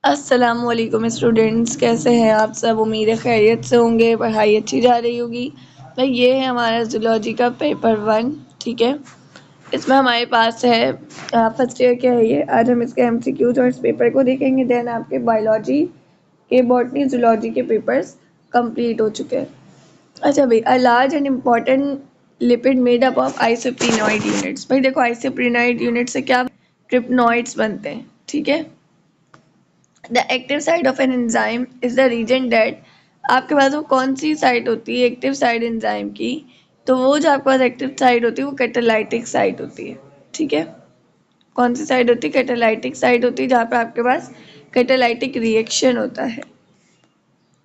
अस्सलामुअलैकुम स्टूडेंट्स, कैसे हैं आप सब। उम्मीद है खैरियत से होंगे, पढ़ाई अच्छी जा रही होगी। भाई ये है हमारा जूलॉजी का पेपर 1। ठीक है, इसमें हमारे पास है फर्स्ट ईयर के है ये। आज हम इसके एमसीक्यूज और इस पेपर को देखेंगे। देन आपके बायोलॉजी के, बॉटनी, जूलॉजी के पेपर्स कंप्लीट हो चुके हैं। अच्छा भाई, a large and important lipid made up of isoprenoid units. भाई देखो, आइसोप्रीनॉइड यूनिट से क्या ट्रिप्नॉइड्स बनते हैं। ठीक है, the active site of an enzyme is the region that. आपके पास वो कौन सी साइड होती है एक्टिव साइड एंजाइम की, तो वो जो आपके पास एक्टिव साइड होती है वो कैटालाइटिक साइड होती है। ठीक है, कौन सी साइड होती है? कैटालाइटिक साइड होती है, जहाँ पे आपके पास कैटालाइटिक रिएक्शन होता है।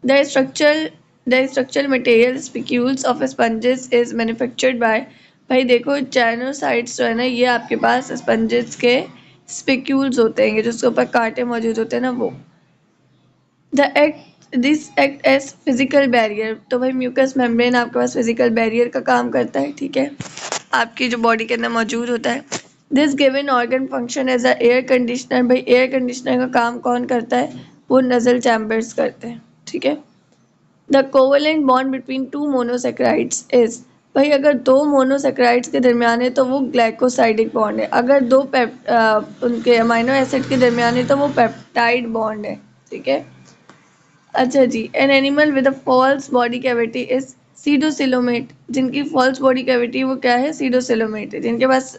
The structural material spicules of sponges is manufactured by. भाई देखो, चैनोसाइड्स जो है ना, ये आपके पास स्पंजेस के स्पिक्यूल्स होते हैं, जो उसके ऊपर कांटे मौजूद होते हैं ना, वो। This act as physical barrier. तो भाई म्यूकस मेम्ब्रेन आपके पास फिजिकल बैरियर का काम करता है। ठीक है, आपकी जो बॉडी के अंदर मौजूद होता है। This given organ function as a air conditioner. भाई एयर कंडीशनर का काम कौन करता है? वो नजल चैम्बर्स करते हैं। ठीक है, the covalent bond between two monosaccharides is. भाई अगर दो मोनोसेक्राइड्स के दरमियान है तो वो ग्लाइकोसाइडिक बॉन्ड है। अगर दो उनके अमाइनो एसिड के दरमियान है तो वो पेप्टाइड बॉन्ड है। ठीक है, अच्छा जी, an animal with a false body cavity is pseudocoelomate. जिनकी फॉल्स बॉडी कैविटी वो क्या है? सीडोसिलोमेट है। जिनके पास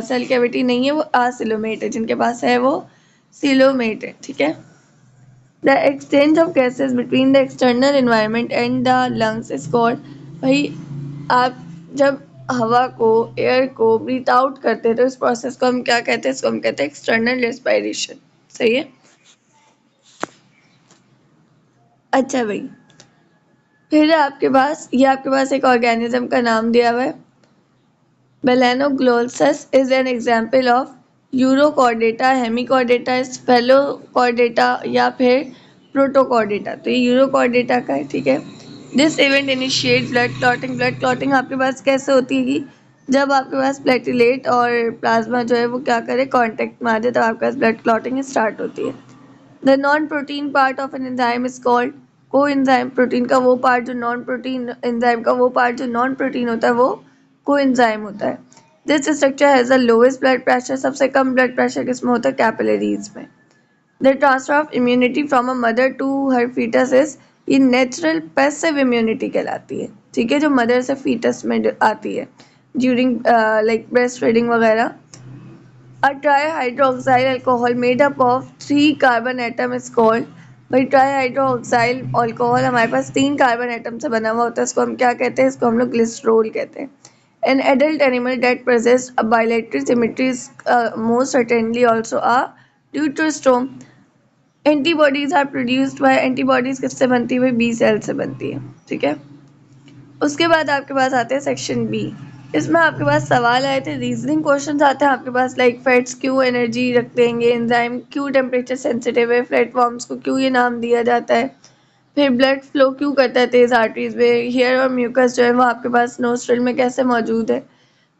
सेल कैविटी नहीं है वो आसिलोमेट है। जिनके पास है वो सिलोमेट है। ठीक है, the exchange of gases between the external environment and the lungs is called. भाई आप जब हवा को, एयर को ब्रीथ आउट करते हैं तो इस प्रोसेस को हम क्या कहते हैं? इसको हम कहते हैं एक्सटर्नल रेस्पिरेशन। सही है। अच्छा भाई, फिर आपके पास एक ऑर्गेनिज्म का नाम दिया हुआ है। Melanoglossus is an example of urochordata, hemichordata, cephalochordata या फिर प्रोटोकॉर्डेटा। तो ये यूरोकॉर्डेटा का है। ठीक है, this event initiate blood clotting. Blood clotting आपके पास कैसे होती है कि जब आपके पास प्लेटिलेट और प्लाज्मा जो है वो क्या करे, कांटेक्ट में आ जाए, तो आपके पास ब्लड क्लॉटिंग स्टार्ट होती है। The non protein part of an enzyme is called को एंजाइम। प्रोटीन का वो पार्ट जो नॉन प्रोटीन, एंजाइम का वो पार्ट जो नॉन प्रोटीन होता है वो को एंजाइम होता है। This structure has the lowest blood pressure. सबसे कम ब्लड प्रेशर किसमें होता है? कैपिलरीज में। The transfer of immunity from a mother to her foetus is, ये नेचुरल पैसिव इम्यूनिटी कहलाती है। ठीक है, जो मदर से फीटस में आती है ड्यूरिंग लाइक ब्रेस्ट फीडिंग वगैरह। A trihydroxyl alcohol made up of 3 carbon atom is called। भाई ट्राईहाइड्रोक्साइल अल्कोहल हमारे पास 3 कार्बन एटम से बना हुआ होता है, इसको हम क्या कहते हैं? इसको हम लोग ग्लिसरॉल कहते हैं। An adult animal that possesses a bilateral symmetry is most certainly also a deuterostome। Antibodies are produced by. Antibodies किससे बनती है? बी सेल से बनती है। ठीक है, उसके बाद आपके पास आते हैं सेक्शन बी। इसमें आपके पास सवाल आए थे, रीजनिंग क्वेश्चंस आते हैं आपके पास, लाइक फैट्स क्यों एनर्जी रखते हैं, एंजाइम क्यों टेम्परेचर सेंसिटिव है, प्लेटफॉर्म्स को क्यों ये नाम दिया जाता है, फिर ब्लड फ्लो क्यों करता है तेज आर्टरीज में, हेयर और म्यूकस जो है वो आपके पास नोस्ट्रल में कैसे मौजूद है,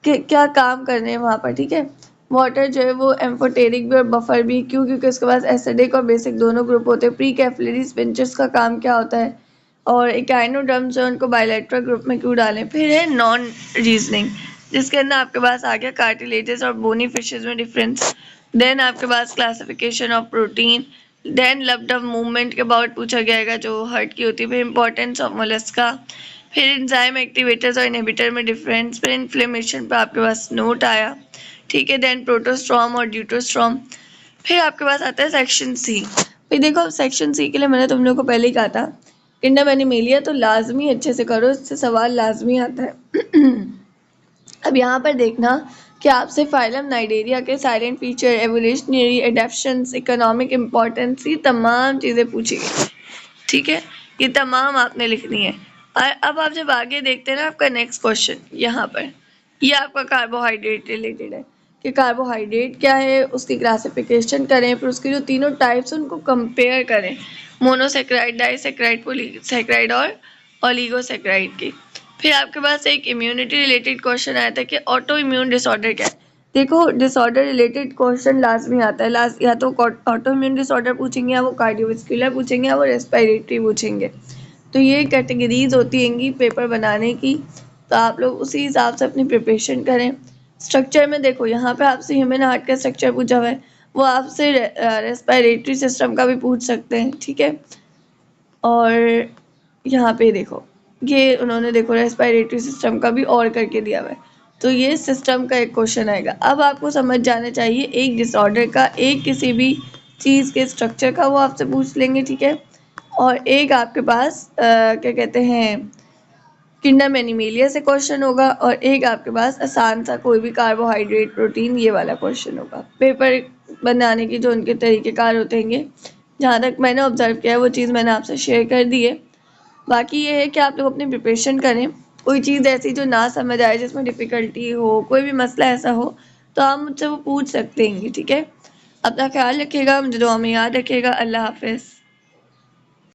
कि क्या काम करने हैं वहाँ पर। ठीक है, वाटर जो है वो एम्फोटेरिक भी और बफर भी, क्यों? क्योंकि उसके पास एसिडिक और बेसिक दोनों ग्रुप होते हैं। प्री कैपिलरी स्पिंचर्स का काम क्या होता है, और इकाइनोडर्म्स जो उनको बायलैटरल ग्रुप में क्यों डालें। फिर है नॉन रीजनिंग, जिसके अंदर आपके पास आ गया कार्टिलेजेस और बोनी फिशेज में डिफरेंस। देन आपके पास क्लासिफिकेशन ऑफ प्रोटीन। देन लब्ड ऑफ मूवमेंट के अबाउट पूछा गया जो हार्ट की होती है। फिर इंपॉर्टेंस ऑफ मोलस्का। फिर एंजाइम एक्टिवेटर्स और इनहिबिटर में डिफरेंस। फिर इन्फ्लेमेशन पर आपके पास नोट आया। ठीक है, देन प्रोटोस्ट्रॉम और ड्यूटोस्ट्रॉम। फिर आपके पास आता है सेक्शन सी। भाई देखो, सेक्शन सी के लिए मैंने तुम लोग को पहले ही कहा था, किंडम एनिमेलिया तो लाजमी अच्छे से करो, इससे सवाल लाजमी आता है। अब यहाँ पर देखना कि आपसे फाइलम नाइडेरिया के salient feature, evolutionary adaptations, economic importance, ये तमाम चीज़ें पूछी गई। ठीक है, ये तमाम आपने लिखनी है। और अब आप जब आगे देखते हैं ना, आपका नेक्स्ट क्वेश्चन यहाँ पर, ये आपका कार्बोहाइड्रेट रिलेटेड है कि कार्बोहाइड्रेट क्या है, उसकी क्लासिफिकेशन करें, फिर उसकी जो तीनों टाइप्स उनको कंपेयर करें, मोनोसेक्राइड, डाइसेक्राइड, पॉलीसेक्राइड और ओलिगोसेक्राइड की। फिर आपके पास एक इम्यूनिटी रिलेटेड क्वेश्चन आया था कि ऑटो इम्यून डिसऑर्डर क्या है। देखो डिसऑर्डर रिलेटेड क्वेश्चन लाजमी आता है, लास्ट या तो ऑटोइम्यून डिसऑर्डर पूछेंगे, या वो कार्डियोवैस्कुलर पूछेंगे, या वो रेस्पिरेटरी पूछेंगे। तो ये कैटेगरीज होती हैंगी पेपर बनाने की, तो आप लोग उसी हिसाब से अपनी प्रिपरेशन करें। स्ट्रक्चर में देखो यहाँ पे आपसे ह्यूमन हार्ट का स्ट्रक्चर पूछा हुआ है, वो आपसे रेस्पिरेटरी सिस्टम का भी पूछ सकते हैं, ठीक है। और यहाँ पे देखो ये उन्होंने देखो रेस्पिरेटरी सिस्टम का भी और करके दिया हुआ है, तो ये सिस्टम का एक क्वेश्चन आएगा। अब आपको समझ जाना चाहिए एक डिसऑर्डर का, एक किसी भी चीज़ के स्ट्रक्चर का वो आपसे पूछ लेंगे, ठीक है। और एक आपके पास क्या कहते हैं किंडम एनिमेलिया से क्वेश्चन होगा, और एक आपके पास आसान सा कोई भी कार्बोहाइड्रेट प्रोटीन ये वाला क्वेश्चन होगा। पेपर बनाने की जो उनके तरीक़ेकार होते हैं, जहाँ तक मैंने ऑब्जर्व किया है वो चीज़ मैंने आपसे शेयर कर दी है। बाकी ये है कि आप लोग अपनी प्रिपरेशन करें, कोई चीज़ ऐसी जो ना समझ आए, जिसमें डिफ़िकल्टी हो, कोई भी मसला ऐसा हो, तो आप मुझसे वो पूछ सकते हैं, ठीक है। अपना ख्याल रखिएगा, मुझे दुआ में याद रखिएगा। अल्लाह हाफ़िज़।